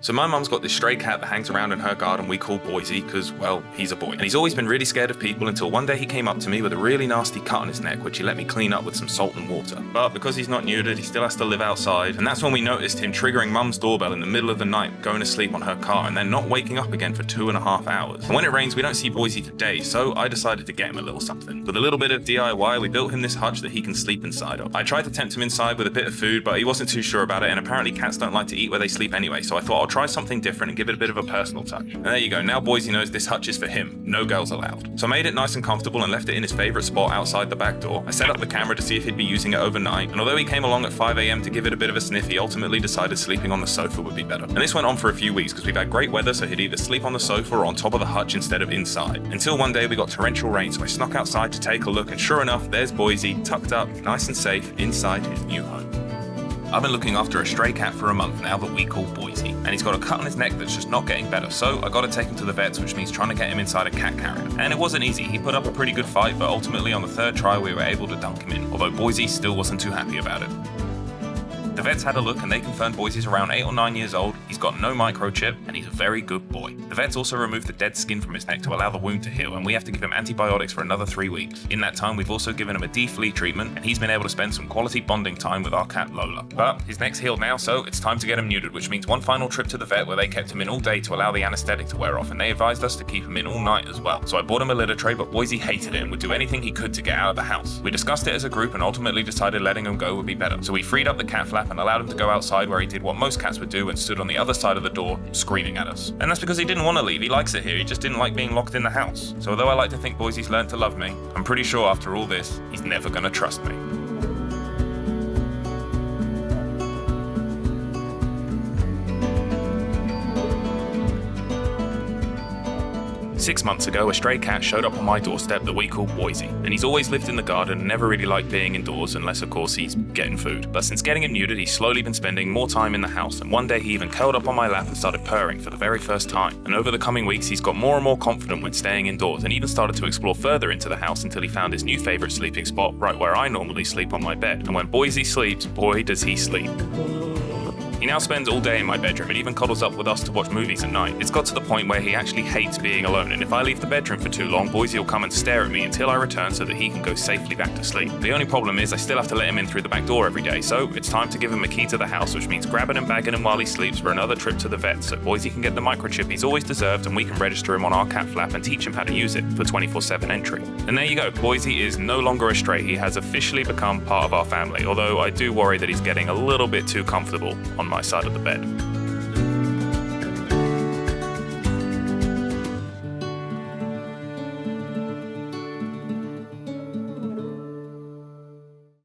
So my mum's got this stray cat that hangs around in her garden we call Boise because, well, he's a boy. And he's always been really scared of people until one day he came up to me with a really nasty cut on his neck, which he let me clean up with some salt and water. But because he's not neutered, he still has to live outside, and that's when we noticed him triggering mum's doorbell in the middle of the night, going to sleep on her car, and then not waking up again for 2.5 hours. And when it rains, we don't see Boise for days, so I decided to get him a little something. With a little bit of DIY, we built him this hutch that he can sleep inside of. I tried to tempt him inside with a bit of food, but he wasn't too sure about it, and apparently cats don't like to eat where they sleep anyway, so I thought I'll try something different and give it a bit of a personal touch. And there you go, now Boise knows this hutch is for him, no girls allowed. So I made it nice and comfortable and left it in his favourite spot outside the back door. I set up the camera to see if he'd be using it overnight, and although he came along at 5 a.m. to give it a bit of a sniff, he ultimately decided sleeping on the sofa would be better. And this went on for a few weeks because we've had great weather, so he'd either sleep on the sofa or on top of the hutch instead of inside. Until one day we got torrential rain, so I snuck outside to take a look, and sure enough, there's Boise, tucked up, nice and safe, inside his new home. I've been looking after a stray cat for a month now that we call Boise, and he's got a cut on his neck that's just not getting better, so I got to take him to the vets, which means trying to get him inside a cat carrier. And it wasn't easy, he put up a pretty good fight, but ultimately on the third try we were able to dunk him in, although Boise still wasn't too happy about it. The vets had a look and they confirmed Boise's around 8 or 9 years old, he's got no microchip, and he's a very good boy. The vets also removed the dead skin from his neck to allow the wound to heal, and we have to give him antibiotics for another 3 weeks. In that time, we've also given him a de-flea treatment, and he's been able to spend some quality bonding time with our cat Lola. But his neck's healed now, so it's time to get him neutered, which means one final trip to the vet where they kept him in all day to allow the anesthetic to wear off, and they advised us to keep him in all night as well. So I bought him a litter tray, but Boise hated it and would do anything he could to get out of the house. We discussed it as a group and ultimately decided letting him go would be better. So we freed up the cat flap and allowed him to go outside where he did what most cats would do and stood on the other side of the door screaming at us. And that's because he didn't want to leave, he likes it here, he just didn't like being locked in the house. So although I like to think Boise's learned to love me, I'm pretty sure after all this, he's never gonna trust me. Six months ago, a stray cat showed up on my doorstep that we call Boise, and he's always lived in the garden and never really liked being indoors unless of course he's getting food. But since getting him neutered, he's slowly been spending more time in the house, and one day he even curled up on my lap and started purring for the very first time. And over the coming weeks, he's got more and more confident when staying indoors and even started to explore further into the house until he found his new favourite sleeping spot right where I normally sleep on my bed. And when Boise sleeps, boy does he sleep. He now spends all day in my bedroom and even cuddles up with us to watch movies at night. It's got to the point where he actually hates being alone, and if I leave the bedroom for too long, Boise will come and stare at me until I return so that he can go safely back to sleep. The only problem is I still have to let him in through the back door every day, so it's time to give him a key to the house, which means grabbing and bagging him while he sleeps for another trip to the vet so Boise can get the microchip he's always deserved and we can register him on our cat flap and teach him how to use it for 24/7 entry. And there you go, Boise is no longer a stray, he has officially become part of our family, although I do worry that he's getting a little bit too comfortable on my side of the bed.